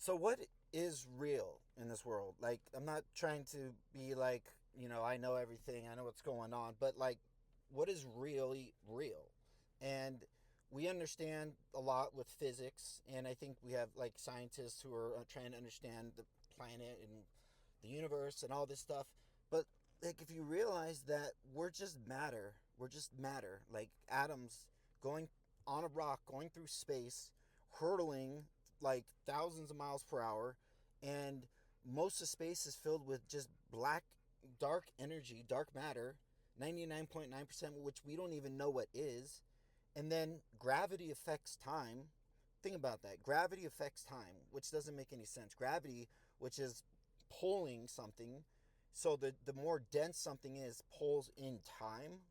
So what is real in this world? Like, I'm not trying to be like, I know everything, I know what's going on, but like, what is really real? And we understand a lot with physics, and I think we have like scientists who are trying to understand the planet and the universe and all this stuff. But like, if you realize that we're just matter, like atoms going on a rock, going through space, hurtling like thousands of miles per hour, and most of space is filled with just black, dark energy, dark matter, 99.9%, which we don't even know what is. And then gravity affects time. Think about that. Gravity affects time, which doesn't make any sense. Gravity, which is pulling something, so the more dense something is, pulls in time.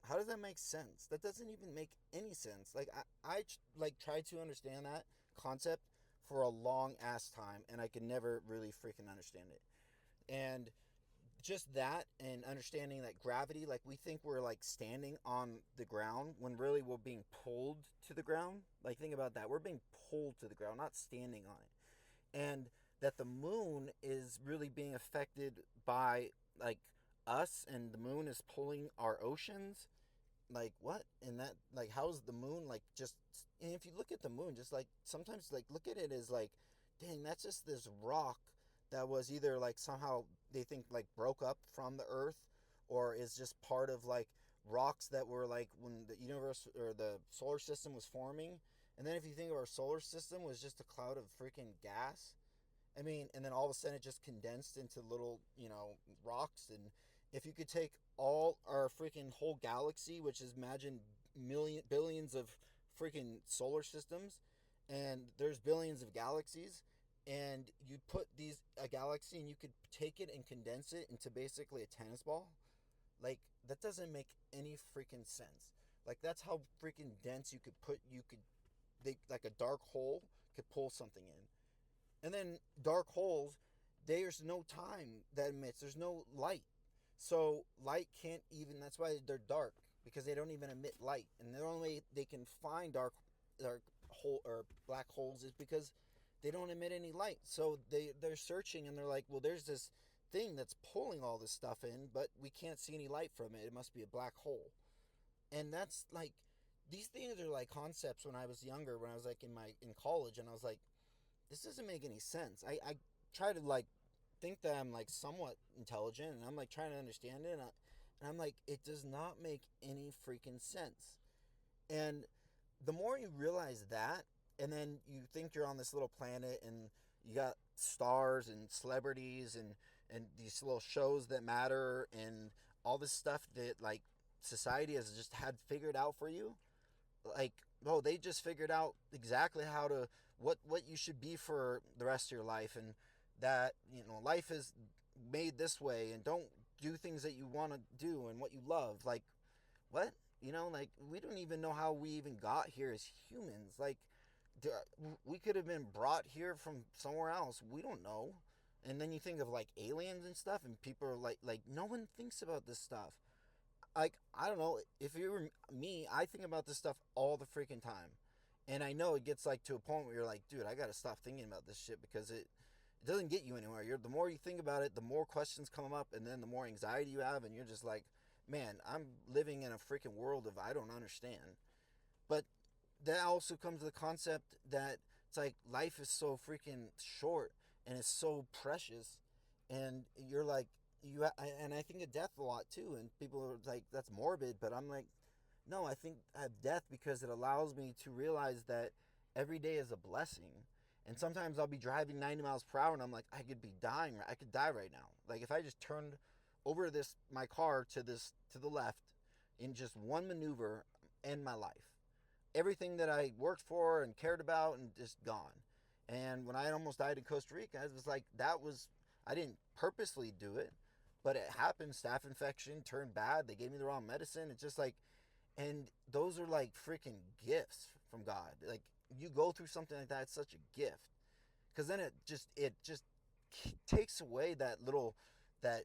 How does that make sense? That doesn't even make any sense. Like I like tried to understand that concept for a long ass time, and I could never really freaking understand it. And just that, and understanding that gravity, like we think we're like standing on the ground when really we're being pulled to the ground. Like think about that. We're being pulled to the ground, not standing on it. And that the moon is really being affected by like us, and the moon is pulling our oceans. Like what? And that, like, how's the moon like just, and if you look at the moon, just like sometimes like look at it as like, dang, that's just this rock that was either like somehow they think like broke up from the earth, or is just part of like rocks that were like when the universe or the solar system was forming. And then if you think of our solar system was just a cloud of freaking gas, I mean, and then all of a sudden it just condensed into little, rocks. And if you could take all our freaking whole galaxy, which is, imagine billions of freaking solar systems, and there's billions of galaxies, and you put these a galaxy and you could take it and condense it into basically a tennis ball. Like that doesn't make any freaking sense. Like that's how freaking dense like a dark hole could pull something in. And then dark holes, there's no time that emits, there's no light. So light can't even, that's why they're dark, because they don't even emit light. And the only way they can find dark hole or black holes is because they don't emit any light. So they're searching and they're like, well, there's this thing that's pulling all this stuff in, but we can't see any light from it. It must be a black hole. And that's like, these things are like concepts when I was younger, when I was like in college, and I was like, this doesn't make any sense. I try to like think that I'm like somewhat intelligent, and I'm like trying to understand it, and I'm like, it does not make any freaking sense. And the more you realize that, and then you think you're on this little planet, and you got stars and celebrities and these little shows that matter, and all this stuff that like society has just had figured out for you, like, oh, they just figured out exactly how to, what you should be for the rest of your life, and that, life is made this way, and don't do things that you want to do and what you love. Like what? Like we don't even know how we even got here as humans. Like we could have been brought here from somewhere else, we don't know. And then you think of like aliens and stuff, and people are like no one thinks about this stuff. Like, I don't know, if you were me, I think about this stuff all the freaking time. And I know it gets like to a point where you're like, dude, I gotta stop thinking about this shit, because it doesn't get you anywhere. The more you think about it, the more questions come up, and then the more anxiety you have, and you're just like, man, I'm living in a freaking world of I don't understand. But that also comes to the concept that it's like life is so freaking short, and it's so precious, and you're like, and I think of death a lot too, and people are like, that's morbid, but I'm like, no, I think I have death because it allows me to realize that every day is a blessing. And sometimes I'll be driving 90 miles per hour, and I'm like, I could be dying, I could die right now. Like if I just turned over this my car to the left in just one maneuver, end my life. Everything that I worked for and cared about, and just gone. And when I almost died in Costa Rica, it was like, I didn't purposely do it, but it happened. Staph infection turned bad. They gave me the wrong medicine. It's just like, and those are like freaking gifts from God. Like you go through something like that, it's such a gift, because then it just takes away that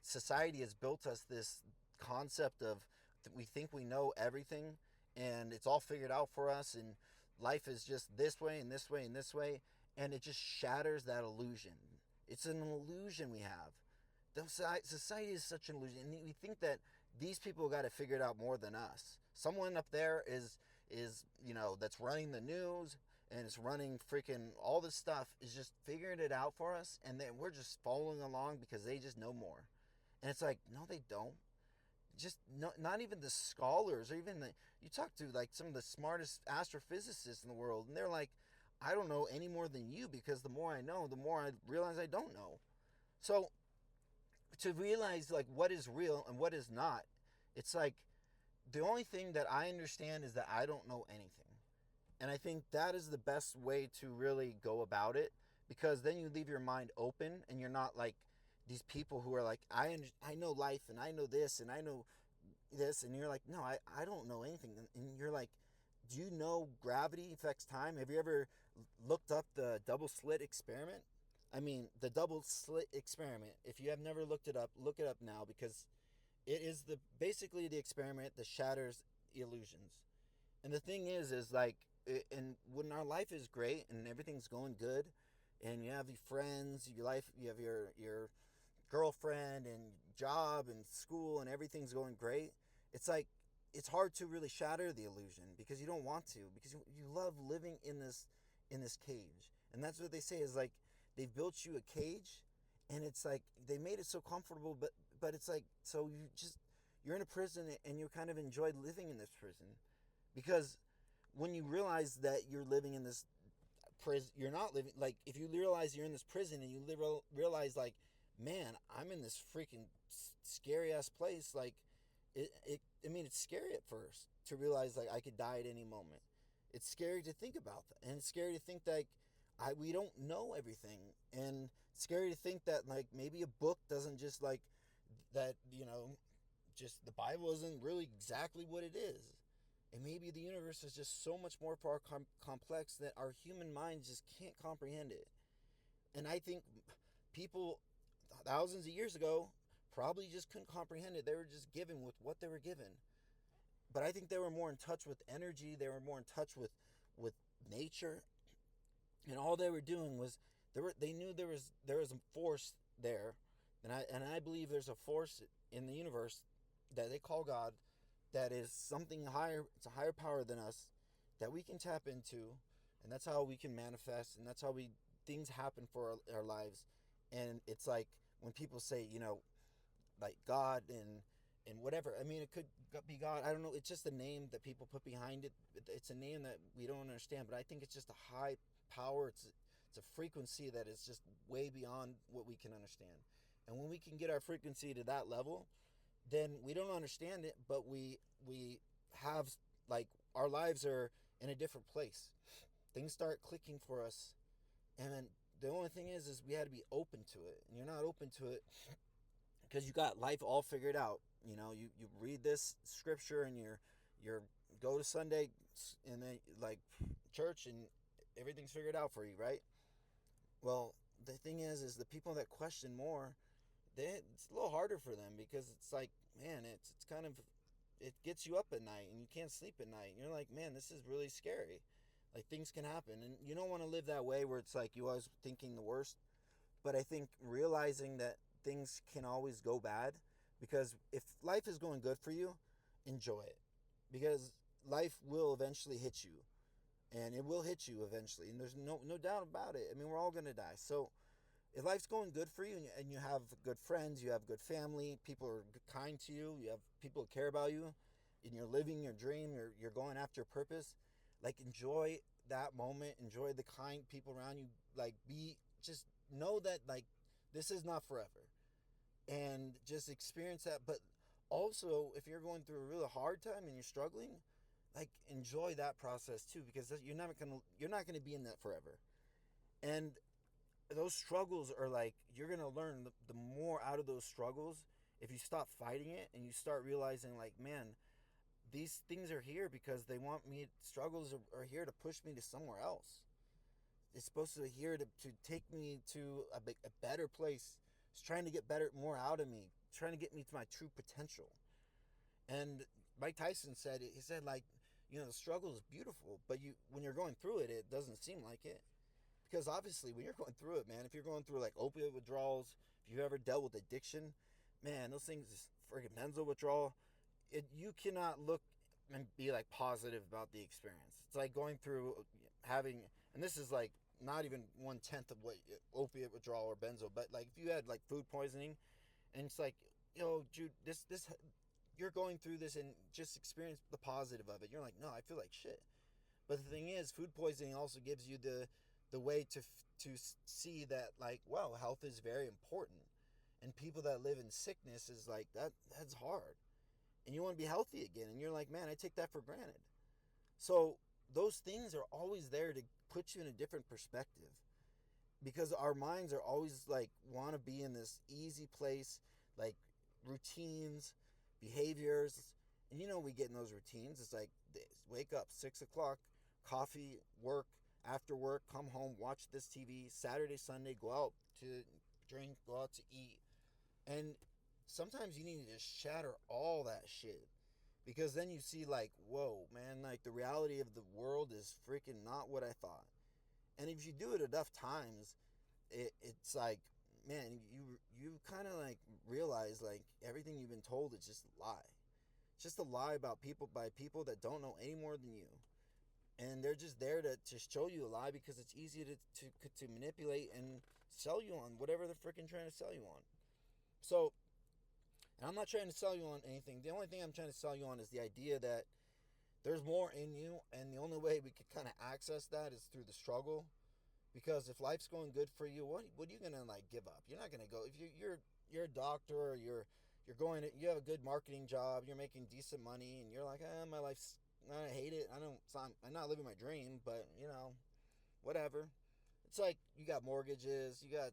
society has built us this concept of that we think we know everything, and it's all figured out for us, and life is just this way and this way and this way. and it just shatters that illusion. It's an illusion we have. The society is such an illusion, and we think that these people got it figured out more than us. Someone up there is that's running the news and it's running freaking all this stuff is just figuring it out for us, and then we're just following along because they just know more. And it's like, no, they don't. Just not even the scholars, or even you talk to like some of the smartest astrophysicists in the world, and they're like, I don't know any more than you, because the more I know, the more I realize I don't know. So to realize like what is real and what is not, it's like the only thing that I understand is that I don't know anything. And I think that is the best way to really go about it, because then you leave your mind open and you're not like these people who are like, I know life and I know this and I know this. And you're like, no, I don't know anything. And you're like, do you know gravity affects time? Have you ever looked up the double slit experiment? I mean, the double slit experiment. If you have never looked it up, look it up now, because it is the basically the experiment that shatters illusions. And the thing is like, and when our life is great and everything's going good, and you have your friends, your life, you have your girlfriend and job and school, and everything's going great, it's like it's hard to really shatter the illusion, because you don't want to, because you love living in this cage. And that's what they say is like, they've built you a cage, and it's like they made it so comfortable, but it's like, so you're in a prison and you kind of enjoy living in this prison, because when you realize that you're living in this prison, you're not living, like if you realize you're in this prison and you realize like, man, I'm in this freaking scary ass place, like I mean, it's scary at first to realize like I could die at any moment. It's scary to think about that, and it's scary to think that we don't know everything, and it's scary to think that like maybe a book doesn't just like that, just the Bible isn't really exactly what it is. And maybe the universe is just so much more far complex that our human minds just can't comprehend it. And I think people thousands of years ago probably just couldn't comprehend it. They were just given with what they were given. But I think they were more in touch with energy. They were more in touch with nature, and all they were doing was they knew there was a force there, and I believe there's a force in the universe that they call God, that is something higher. It's a higher power than us that we can tap into, and that's how we can manifest, and that's how we things happen for our lives. And it's like when people say, like God and whatever. I mean, it could be God. I don't know. It's just a name that people put behind it. It's a name that we don't understand, but I think it's just a high power. It's a frequency that is just way beyond what we can understand. And when we can get our frequency to that level, then we don't understand it, but we have like our lives are in a different place. Things start clicking for us, and then the only thing is we had to be open to it. And you're not open to it because you got life all figured out. You read this scripture and you're go to Sunday and then like church, and everything's figured out for you, right? Well, the thing is the people that question more, it's a little harder for them, because it's like, man, it's kind of, it gets you up at night and you can't sleep at night and you're like, man, this is really scary. Like, things can happen, and you don't want to live that way where it's like you always thinking the worst. But I think realizing that things can always go bad, because if life is going good for you, enjoy it, because life will eventually hit you, and it will hit you eventually, and there's no doubt about it. I mean, we're all gonna die. So if life's going good for you, and you have good friends, you have good family, people are kind to you, you have people who care about you, and you're living your dream, you're going after a purpose, like, enjoy that moment, enjoy the kind people around you, like, just know that, like, this is not forever, and just experience that. But also, if you're going through a really hard time and you're struggling, like, enjoy that process too, because you're not gonna be in that forever. And those struggles are like, you're gonna learn the more out of those struggles if you stop fighting it and you start realizing, like, man, these things are here because they want me. Struggles are here to push me to somewhere else. It's supposed to be here to take me to a better place. It's trying to get better, more out of me, trying to get me to my true potential. And Mike Tyson said, he said, like, the struggle is beautiful, but when you're going through it, it doesn't seem like it, Because obviously, when you're going through it, man, if you're going through like opiate withdrawals, if you've ever dealt with addiction, man, those things, friggin' benzo withdrawal, you cannot look and be like positive about the experience. It's like going through having, and this is like not even 1/10 of what opiate withdrawal or benzo, but like if you had like food poisoning, and it's like, Jude, this you're going through this and just experience the positive of it. You're like, no, I feel like shit. But the thing is, food poisoning also gives you the way to see that like, wow, health is very important, and people that live in sickness is like that's hard, and you want to be healthy again, and you're like, man, I take that for granted. So those things are always there to put you in a different perspective, because our minds are always like want to be in this easy place, like routines, behaviors. And we get in those routines. It's like this: wake up 6 o'clock, coffee, work, after work, come home, watch this TV, Saturday, Sunday, go out to drink, go out to eat. And sometimes you need to just shatter all that shit, because then you see like, whoa, man, like the reality of the world is freaking not what I thought. And if you do it enough times, it's like, man, you kind of like realize like everything you've been told is just a lie. It's just a lie about people by people that don't know any more than you, and they're just there to show you a lie because it's easy to manipulate and sell you on whatever they're freaking trying to sell you on. So, and I'm not trying to sell you on anything. The only thing I'm trying to sell you on is the idea that there's more in you, and the only way we could kind of access that is through the struggle. Because if life's going good for you, what are you gonna like give up? You're not gonna go if you're a doctor, or you're going to, you have a good marketing job, you're making decent money, and you're like, my life's, I hate it. I'm not living my dream, but whatever. It's like you got mortgages, you got,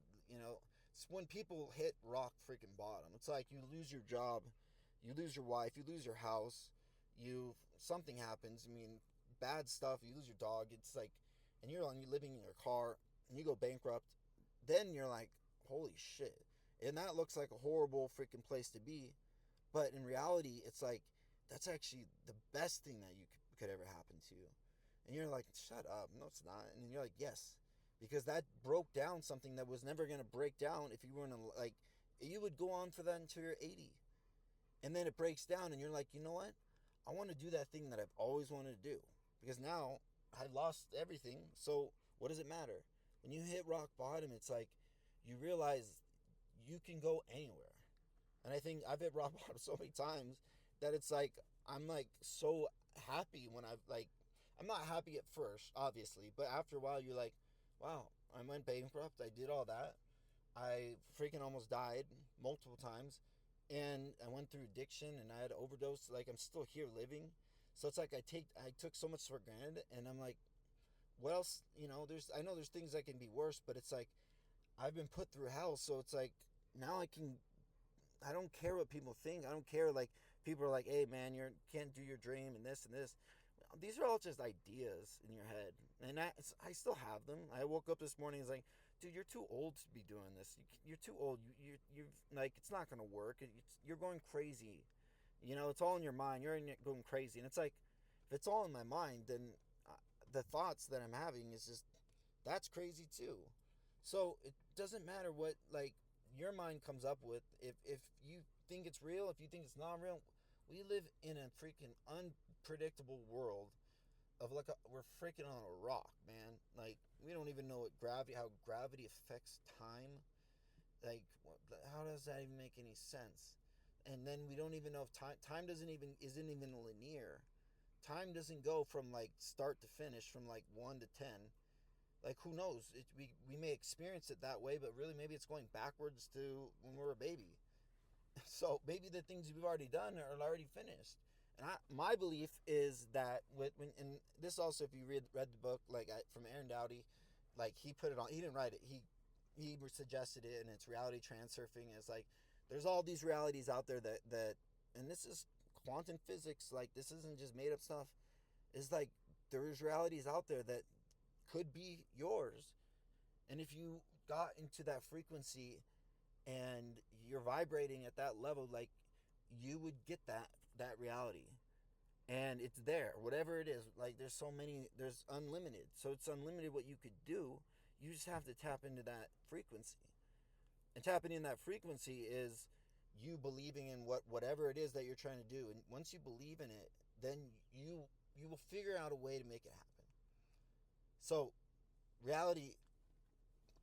it's when people hit rock freaking bottom. It's like you lose your job, you lose your wife, you lose your house, something happens. I mean, bad stuff. You lose your dog. It's like, and you're living in your car, and you go bankrupt. Then you're like, holy shit. And that looks like a horrible freaking place to be. But in reality, it's like, that's actually the best thing that could ever happen to you. And you're like, shut up. No, it's not. And you're like, yes. Because that broke down something that was never going to break down if you weren't, like, you would go on for that until you're 80. And then it breaks down, and you're like, you know what? I want to do that thing that I've always wanted to do. Because now I lost everything. So what does it matter? When you hit rock bottom, it's like you realize you can go anywhere. And I think I've hit rock bottom so many times that it's like I'm like so happy when I'm not happy at first, obviously, but after a while you're like, wow, I went bankrupt, I did all that. I freaking almost died multiple times, and I went through addiction, and I had overdose. Like, I'm still here living. So it's like I took so much for granted, and I'm like, what else? I know there's things that can be worse, but it's like I've been put through hell, so it's like now I don't care what people think. I don't care, like, people are like, hey man, you can't do your dream and this and this. These are all just ideas in your head, and I still have them. I woke up this morning and was like, dude, you're too old to be doing this. You're too old. You're like, it's not gonna work. You're going crazy. It's all in your mind. Going crazy, and it's like, if it's all in my mind, then the thoughts that I'm having is just, that's crazy too. So it doesn't matter what like your mind comes up with. If you think it's real, if you think it's not real, we live in a freaking unpredictable world of like we're freaking on a rock, man. Like, we don't even know how gravity affects time. Like, how does that even make any sense? And then we don't even know if time isn't even linear. Time doesn't go from like start to finish, from like 1 to 10. Like, who knows? We may experience it that way, but really maybe it's going backwards to when we're a baby. So maybe the things we've already done are already finished. And my belief is that and this also, if you read the book, like, from Aaron Dowdy, like, he put it on. He didn't write it. He suggested it, and it's reality transurfing. It's like there's all these realities out there that and this is quantum physics. Like, this isn't just made up stuff. It's like there's realities out there that could be yours, and if you got into that frequency and you're vibrating at that level, like, you would get that reality, and it's there, whatever it is. Like, there's unlimited, so it's unlimited what you could do. You just have to tap into that frequency. And tapping in that frequency is you believing in whatever it is that you're trying to do. And once you believe in it, then you will figure out a way to make it happen. So reality,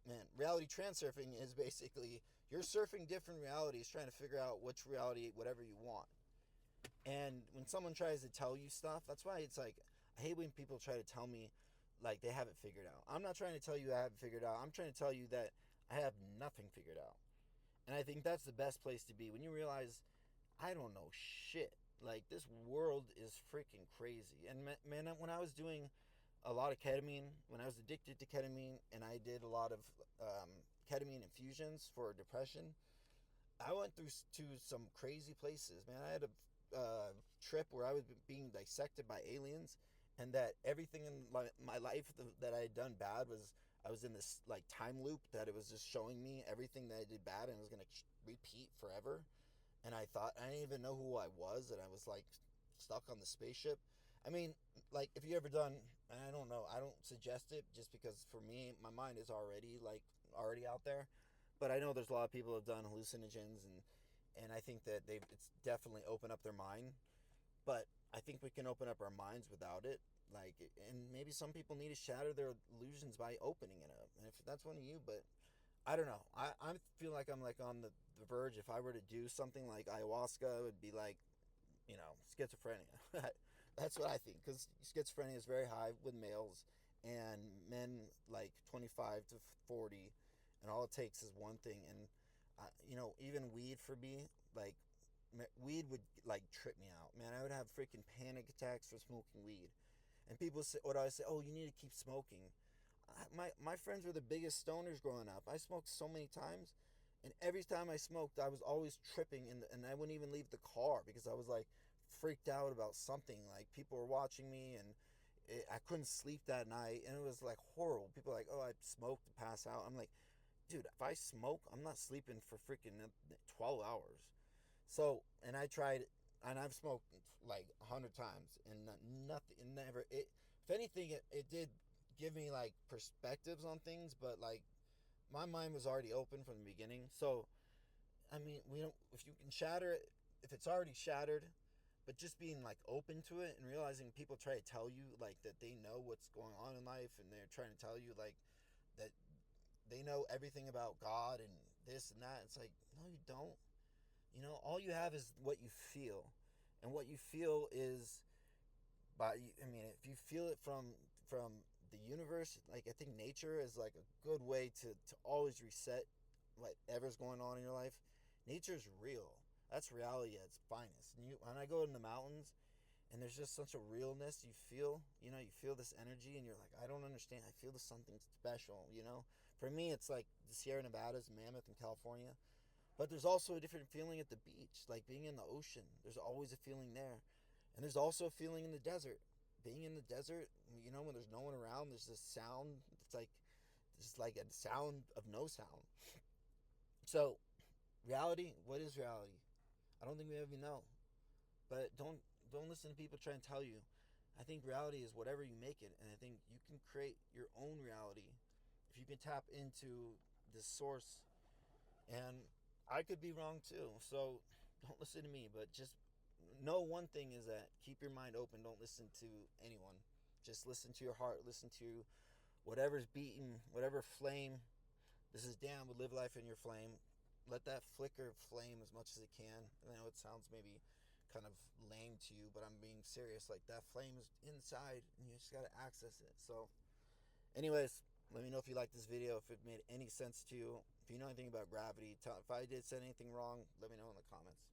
man, reality transurfing is basically you're surfing different realities, trying to figure out which reality, whatever you want. And when someone tries to tell you stuff, that's why it's like I hate when people try to tell me like they have it figured out. I'm not trying to tell you I have it figured out. I'm trying to tell you that I have nothing figured out. And I think that's the best place to be when you realize I don't know shit. Like this world is freaking crazy. And man, when I was doing a lot of ketamine, when I was addicted to ketamine, and I did a lot of ketamine infusions for depression, I went through to some crazy places, man. I had a trip where I was being dissected by aliens, and that everything in my life that I had done bad was I was in this like time loop that it was just showing me everything that I did bad and it was gonna repeat forever. And I thought I didn't even know who I was, and I was like stuck on the spaceship. I mean, like if you ever done, and I don't know, I don't suggest it just because for me, my mind is already like already out there. But I know there's a lot of people who have done hallucinogens, and I think that they've it's definitely opened up their mind. But I think we can open up our minds without it. Like, and maybe some people need to shatter their illusions by opening it up. And if that's one of you, but I don't know. I feel like I'm like on the verge. If I were to do something like ayahuasca, it would be like, schizophrenia. That's what I think. Because schizophrenia is very high with males and men like 25 to 40. And all it takes is one thing. And, even weed for me, like, weed would like trip me out. Man, I would have freaking panic attacks for smoking weed. And people say, what do I say? Oh, you need to keep smoking. My friends were the biggest stoners growing up. I smoked so many times, and every time I smoked, I was always tripping, and I wouldn't even leave the car because I was like freaked out about something. Like people were watching me, and I couldn't sleep that night, and it was like horrible. People were like, oh, I smoked to pass out. I'm like, dude, if I smoke, I'm not sleeping for freaking 12 hours. So, and I tried, and I've smoked like 100 times, and nothing, it never, it, if anything, it did give me like perspectives on things, but like my mind was already open from the beginning. So, I mean, we don't, if you can shatter it, if it's already shattered, but just being like open to it and realizing people try to tell you like that they know what's going on in life and they're trying to tell you like that they know everything about God and this and that. It's like, no, you don't. All you have is what you feel. And what you feel is by I mean, if you feel it from the universe, like I think nature is like a good way to always reset whatever's going on in your life. Nature's real. That's reality at its finest. And when I go in the mountains and there's just such a realness you feel this energy and you're like, I don't understand. I feel there's something special. For me, it's like the Sierra Nevadas, Mammoth in California. But there's also a different feeling at the beach, like being in the ocean. There's always a feeling there. And there's also a feeling in the desert. Being in the desert, when there's no one around, there's this sound. It's like a sound of no sound. So, reality, what is reality? I don't think we ever know. But don't listen to people trying to tell you. I think reality is whatever you make it, and I think you can create your own reality if you can tap into this source. And I could be wrong too. So don't listen to me, but just know one thing is that keep your mind open. Don't listen to anyone. Just listen to your heart. Listen to whatever's beating, whatever flame. This is Dan with Live Life in Your Flame. Let that flicker flame as much as it can. I know it sounds maybe kind of lame to you, but I'm being serious. Like that flame is inside and you just got to access it. So anyways, let me know if you like this video, if it made any sense to you. If you know anything about gravity, if I did say anything wrong, let me know in the comments.